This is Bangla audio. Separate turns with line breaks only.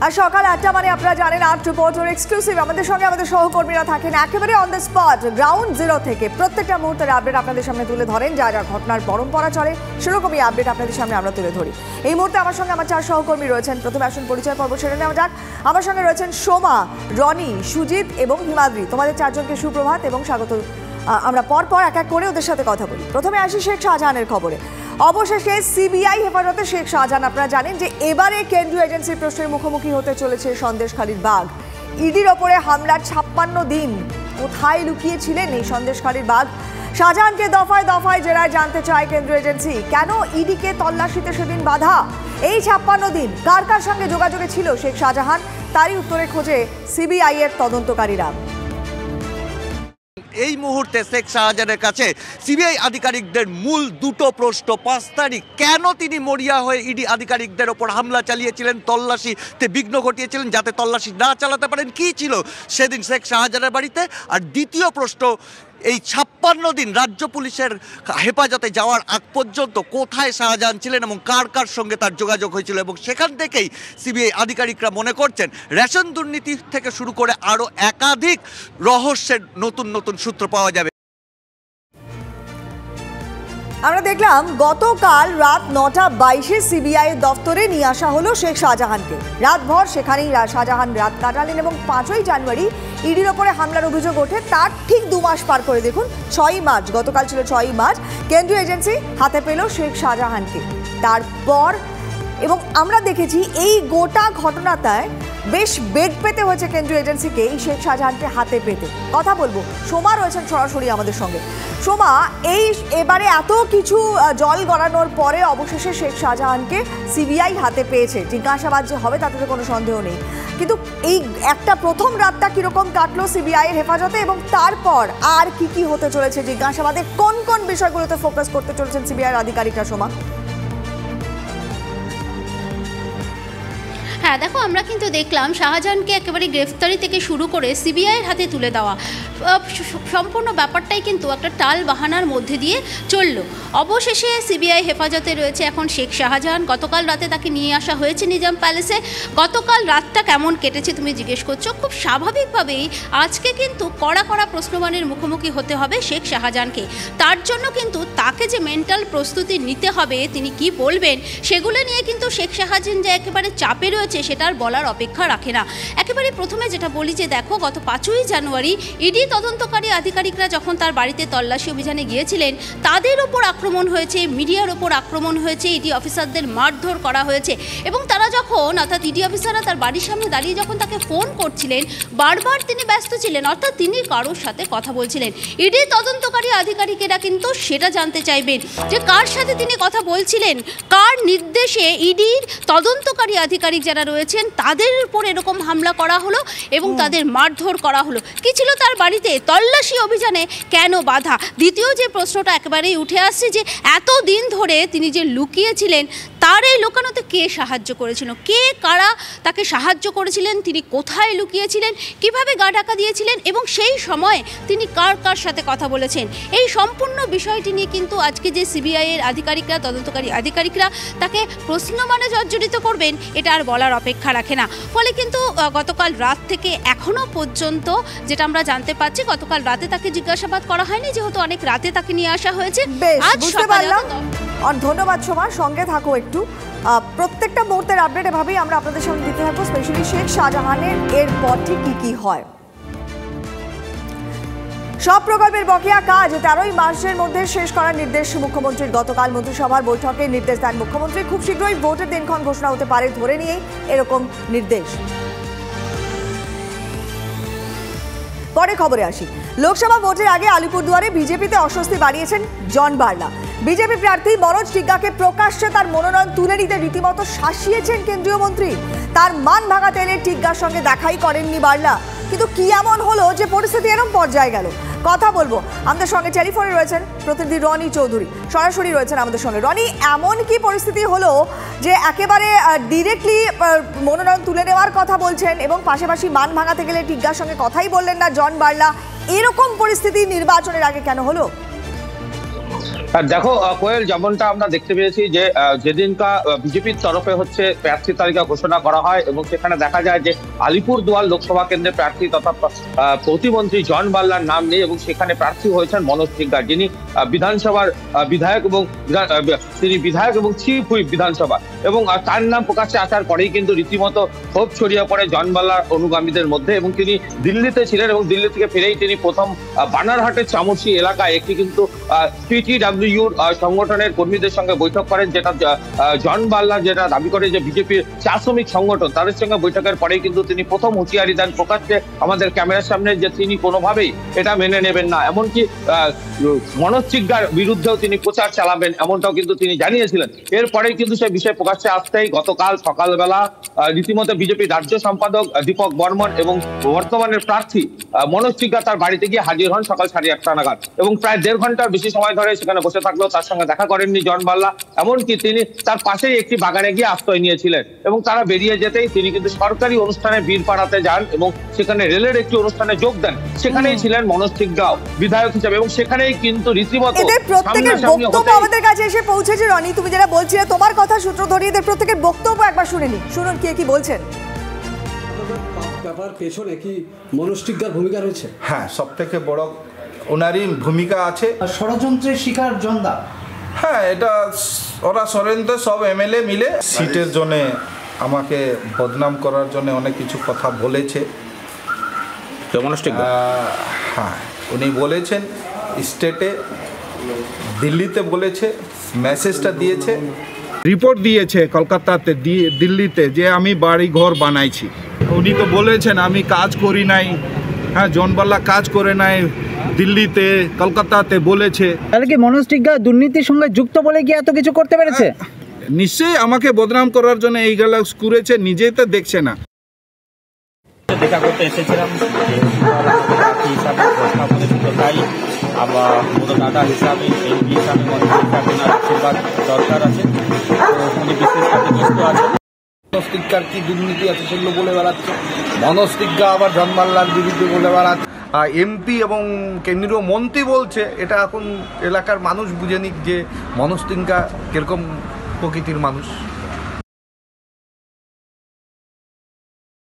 আর সকাল ৮টা মানে আপনারা জানেন আর্ট রিপোর্টার এক্সক্লুসিভ আমাদের সঙ্গে আমাদের সহকর্মীরা থাকেন একেবারে on the spot ground zero থেকে প্রত্যেকটা মুহূর্তের আপডেট আপনাদের সামনে তুলে ধরেন যা যা ঘটনার পরম্পরা চলে সেরকমই আপডেট আপনাদের সামনে আমরা তুলে ধরি। এই মুহূর্তে আমার সঙ্গে আমার 4 সহকর্মী রয়েছেন। প্রথমে আসুন পরিচয় পর্ব সেরে নেওয়া যাক। আমার সঙ্গে রয়েছেন সোমা, রনি, সুজিত এবং হিমাদ্রি। তোমাদের 4 জনকে সুপ্রভাত এবং স্বাগত। আমরা পরপর এক এক করে ওদের সাথে কথা বলি। প্রথমে আসি শেখ শাহজাহানের খবরে। অবশেষে সিবিআই হেফাজতে শেখ শাহজাহান। আপনারা জানেন যে এবারে কেন্দ্রীয় এজেন্সির প্রশ্নের মুখোমুখি হতে চলেছে সন্দেশখালীর বাঘ। ইডির ওপরে হামলার 56 দিন কোথায় লুকিয়েছিলেন এই সন্দেশখালীর বাঘ? শাহজাহানকে দফায় দফায় জেরায় জানতে চায় কেন্দ্রীয় এজেন্সি। কেন ইডিকে তল্লাশিতে সেদিন বাধা? এই 56 দিন কার কার সঙ্গে যোগাযোগে ছিল শেখ শাহজাহান? তারই উত্তরে খোঁজে সিবিআই এর তদন্তকারীরা।
এই মুহূর্তে শেখ শাহজাহানের কাছে সিবিআই আধিকারিকদের মূল দুটো প্রশ্ন। 5 তারিখ কেন তিনি মরিয়া হয়ে ইডি আধিকারিকদের ওপর হামলা চালিয়েছিলেন, তল্লাশিতে বিঘ্ন ঘটিয়েছিলেন যাতে তল্লাশি না চালাতে পারেন, কি ছিল সেদিন শেখ শাহজাহানের বাড়িতে? আর দ্বিতীয় প্রশ্ন, এই 56 দিন রাজ্য পুলিশের হেফাজতে যাওয়ার আগ পর্যন্ত কোথায় শাহজাহান ছিলেন এবং কার কার সঙ্গে তার যোগাযোগ হয়েছিল? এবং সেখান থেকেই সিবিআই আধিকারিকরা মনে করছেন রেশন দুর্নীতি থেকে শুরু করে আরও একাধিক রহস্যের নতুন নতুন সূত্র পাওয়া যাবে।
আমরা দেখলাম গতকাল রাত 9:22 সিবিআই দপ্তরে নিয়ে আসা হলো শেখ শাহজাহানকে। রাতভর সেখানেই শাহজাহান রাত কাটালেন এবং 5ই জানুয়ারি ইডির ওপরে হামলার অভিযোগ ওঠে। তার ঠিক 2 মাস পার করে দেখুন 6ই মার্চ, গতকাল ছিল 6ই মার্চ, কেন্দ্রীয় এজেন্সি হাতে পেল শেখ শাহজাহানকে। তারপর এবং আমরা দেখেছি এই গোটা ঘটনাটায় বেশ বেগ পেতে হয়েছে কেন্দ্রীয় এজেন্সিকে এই শেখ শাহজাহানকে হাতে পেতে। কথা বলবো, সোমা রয়েছেন সরাসরি আমাদের সঙ্গে। সোমা, এবারে এত কিছু জল গড়ানোর পরে অবশেষে শেখ শাহজাহানকে সিবিআই হাতে পেয়েছে। জিজ্ঞাসাবাদ যে হবে তাতে তো কোনো সন্দেহ নেই, কিন্তু এই একটা প্রথম রাতটা কিরকম কাটলো সিবিআই এর হেফাজতে এবং তারপর আর কি কি হতে চলেছে জিজ্ঞাসাবাদে? কোন কোন বিষয়গুলোতে ফোকাস করতে চলেছেন সিবিআই আধিকারিকরা? সোমা,
হ্যাঁ দেখো, আমরা কিন্তু দেখলাম শাহজাহানকে একেবারে গ্রেফতারি থেকে শুরু করে সিবিআইয়ের হাতে তুলে দেওয়া সম্পূর্ণ ব্যাপারটাই কিন্তু একটা টাল বাহানার মধ্যে দিয়ে চলল। অবশেষে সিবিআই হেফাজতে রয়েছে এখন শেখ শাহজাহান। গতকাল রাতে তাকে নিয়ে আসা হয়েছে নিজাম প্যালেসে। গতকাল রাতটা কেমন কেটেছে তুমি জিজ্ঞেস করছো। খুব স্বাভাবিকভাবেই আজকে কিন্তু কড়া কড়া প্রশ্নমানের মুখোমুখি হতে হবে শেখ শাহজাহানকে। তার জন্য কিন্তু তাকে যে মেন্টাল প্রস্তুতি নিতে হবে, তিনি কি বলবেন সেগুলো নিয়ে কিন্তু শেখ শাহজাহান যে একেবারে চাপে রয়েছে সেটার বলার অপেক্ষা রাখে না। একেবারে প্রথমে যেটা বলি যে দেখো, গত 5ই জানুয়ারি ইডি তদন্তকারী আধিকারিকরা যখন তার বাড়িতে তল্লাশি অভিযানে গিয়েছিলেন, তাদের ওপর আক্রমণ হয়েছে, মিডিয়ার ওপর আক্রমণ হয়েছে, ইডি অফিসারদের মারধর করা হয়েছে এবং তারা যখন অর্থাৎ ইডি অফিসাররা তার বাড়ির সামনে দাঁড়িয়ে যখন তাকে ফোন করছিলেন, বারবার তিনি ব্যস্ত ছিলেন, অর্থাৎ তিনি কারোর সাথে কথা বলছিলেন। ইডি তদন্তকারী আধিকারিকেরা কিন্তু সেটা জানতে চাইবেন যে কার সাথে তিনি কথা বলছিলেন, কার নির্দেশে ইডির তদন্তকারী আধিকারিক যারা রয়েছেন তাদের উপর এরকম হামলা করা হলো এবং তাদের মারধর করা হলো। কি ছিল তার বাড়িতে? তল্লাশি অভিযানে কেন বাধা? দ্বিতীয় যে প্রশ্নটা একেবারেই উঠে আসছে যে এত দিন ধরে তিনি যে লুকিয়েছিলেন, তার এই লুকানোতে কে সাহায্য করেছিল, কে কারা তাকে সাহায্য করেছিলেন, তিনি কোথায় লুকিয়েছিলেন, কিভাবে গা ঢাকা দিয়েছিলেন এবং সেই সময় তিনি কার কার সাথে কথা বলেছেন, এই সম্পূর্ণ বিষয়টি নিয়ে কিন্তু আজকে যে সিবিআইয়ের আধিকারিকরা, তদন্তকারী আধিকারিকরা তাকে প্রশ্নমানে জর্জরিত করবেন এটা আর বলার অপেক্ষা রাখে না। ফলে কিন্তু গতকাল রাত থেকে এখনো পর্যন্ত যেটা আমরা জানতে পারছি, গতকাল রাতে তাকে জিজ্ঞাসাবাদ করা হয়নি, যেহেতু অনেক রাতে তাকে নিয়ে আসা হয়েছে।
ধন্যবাদ সোমা, সঙ্গে থাকো একটু। প্রত্যেকটা মুহূর্তের আপডেট এভাবেই আমরা আপনাদের সামনে দিতে থাকবো, স্পেশালি শেখ শাহজাহানের এরপর ঠিক কি হয়। সব প্রকল্পের বকেয়া কাজ 13ই মাসের মধ্যে শেষ করার নির্দেশ মুখ্যমন্ত্রীর। গতকাল মন্ত্রিসভার বৈঠকে নির্দেশ দেন মুখ্যমন্ত্রী। খুব শীঘ্রই ভোটের দিনক্ষণ ঘোষণা হতে পারে ধরে নিয়েই এরকম নির্দেশ। পরে খবরে আসি। লোকসভা ভোটের আগে আলিপুরদুয়ারে বিজেপিতে অস্বস্তি বাড়িয়েছেন জন বার্লা। বিজেপি প্রার্থী মনোজ টিগ্গাকে প্রকাশ্যে তার মনোনয়ন তুলে নিতে রীতিমতো শাসিয়েছেন কেন্দ্রীয় মন্ত্রী। তার মান ভাঙাতে এনে টিগ্গার সঙ্গে দেখাই করেননি বার্লা। কিন্তু কি এমন হলো যে পরিস্থিতি এরকম পর্যায়ে গেল? কথা বলবো, আমাদের সঙ্গে টেলিফোনে রয়েছেন প্রতিনিধি রনি চৌধুরী, সরাসরি রয়েছেন আমাদের সঙ্গে। রনি, এমন কি পরিস্থিতি হলো যে একেবারে ডিরেক্টলি মনোনয়ন তুলে নেওয়ার কথা বলছেন এবং পাশাপাশি মান ভাঙাতে গেলে টিগ্গার সঙ্গে কথাই বললেন না জন বার্লা? এরকম পরিস্থিতি নির্বাচনের আগে কেন হলো?
দেখো কোয়েল, যেমনটা আমরা দেখতে পেয়েছি যে যেদিনকা বিজেপির তরফে হচ্ছে প্রার্থী তালিকা ঘোষণা করা হয় এবং সেখানে দেখা যায় যে আলিপুরদুয়ার লোকসভা কেন্দ্রের প্রার্থী তথা প্রতিমন্ত্রী জন বাল্লার নাম নেই এবং সেখানে প্রার্থী হয়েছেন মনোজ সিংহার, যিনি বিধানসভার বিধায়ক এবং তিনি বিধায়ক এবং চিফ হুইপ বিধানসভা, এবং তার নাম প্রকাশ্যে আসার পরেই কিন্তু রীতিমতো ক্ষোভ ছড়িয়ে পড়ে জন বাল্লার অনুগামীদের মধ্যে এবং তিনি দিল্লিতে ছিলেন এবং দিল্লি থেকে ফিরেই তিনি প্রথম বানারহাটের চামুর্শি এলাকায় একটি কিন্তু সিটিডব্লিউর সংগঠনের কর্মীদের সঙ্গে বৈঠক করেন, যেটা জন বাল্লা যেটা দাবি করে যে বিজেপির চা শ্রমিক সংগঠন, তাদের সঙ্গে বৈঠকের পরেই কিন্তু তিনি প্রথম হুঁশিয়ারি দেন প্রকাশ্যে আমাদের ক্যামেরার সামনে যে তিনি কোনোভাবেই এটা মেনে নেবেন না, এমনকি মনোজ সিংহার বিরুদ্ধেও তিনি প্রচার চালাবেন এমনটাও কিন্তু তিনি জানিয়েছিলেন। এরপরেই কিন্তু সেই বিষয়ে প্রকাশ্যে আসতেই গতকাল সকালবেলা রীতিমতো বিজেপির রাজ্য সম্পাদক দীপক বর্মন এবং বর্তমানের প্রার্থী মনোজ সিংহা তার বাড়িতে গিয়ে হাজির হন সকাল 8:30 নাগাদ এবং প্রায় 1.5 ঘন্টার বেশি সময় ধরে সেখানে বসে থাকলেও তার সঙ্গে দেখা করেননি জন বাল্লা, এমনকি তিনি তার পাশেই একটি বাগানে গিয়ে আশ্রয় নিয়েছিলেন এবং তারা বেরিয়ে যেতেই তিনি কিন্তু সরকারি অনুষ্ঠানে বীরপাড়াতে যান এবং সেখানে রেলের একটি অনুষ্ঠানে যোগ দেন। সেখানেই ছিলেন মনোজ সিংহাও বিধায়ক হিসেবে এবং সেখানেই কিন্তু রীতিমতো
প্রত্যেকের বক্তব্য আমাদের কাছে এসে পৌঁছেছে। রনি, তুমি যেটা বলছিলে তোমার কথা সূত্র ধরে এদের প্রত্যেকের বক্তব্য একবার শুনে নি, শুনুন কে কি বলছেন।
ব্যাপার পেছনে কি মনোজ সিংহার ভূমিকা রয়েছে?
হ্যাঁ, সব থেকে বড় ওনারই ভূমিকা আছে।
ষড়যন্ত্রের শিকার জনদা,
হ্যাঁ, এটা ওরা ষড়যন্ত্র সব এমএলএ মিলে সিটের জন্য আমাকে বদনাম করার জন্য অনেক কিছু কথা বলেছে। হ্যাঁ, উনি বলেছেন স্টেটে, দিল্লিতে বলেছে, মেসেজটা দিয়েছে, রিপোর্ট দিয়েছে কলকাতাতে, দিল্লিতে যে আমি বাড়ি ঘর বানাইছি। উনি তো বলেছেন আমি কাজ করি নাই, হ্যাঁ, জন বাল্লা কাজ করে নাই দিল্লিতে, কলকাতাতে বলেছে।
তাহলে কি মনোজ সিংহা দুর্নীতির সঙ্গে যুক্ত বলে কি এত কিছু করতে পেরেছে?
নিশ্চয়ই আমাকে বদনাম করার জন্য এইগুলো করেছে, নিজেই তো দেখছে না।
দেখা করতে এসেছিলাম হিসাবে ঘোষণা করেছিল, তাই আবার বড় দাদা হিসাবে এমপি হিসাবে মন্ত্রীর আশীর্বাদ দরকার আছে, তো উনি বিশেষভাবে ব্যস্ত আছেন।
মনোজ সিংহার কি দুর্নীতি আছে সেগুলো বলে বেড়াচ্ছে, মনোজ সিংহা আবার জন বাল্লার বিরুদ্ধে বলে বেড়াচ্ছে, এমপি এবং কেন্দ্রীয় মন্ত্রী বলছে। এটা এখন এলাকার মানুষ বুঝে নিক যে মনোজ সিংহা কিরকম প্রকৃতির মানুষ।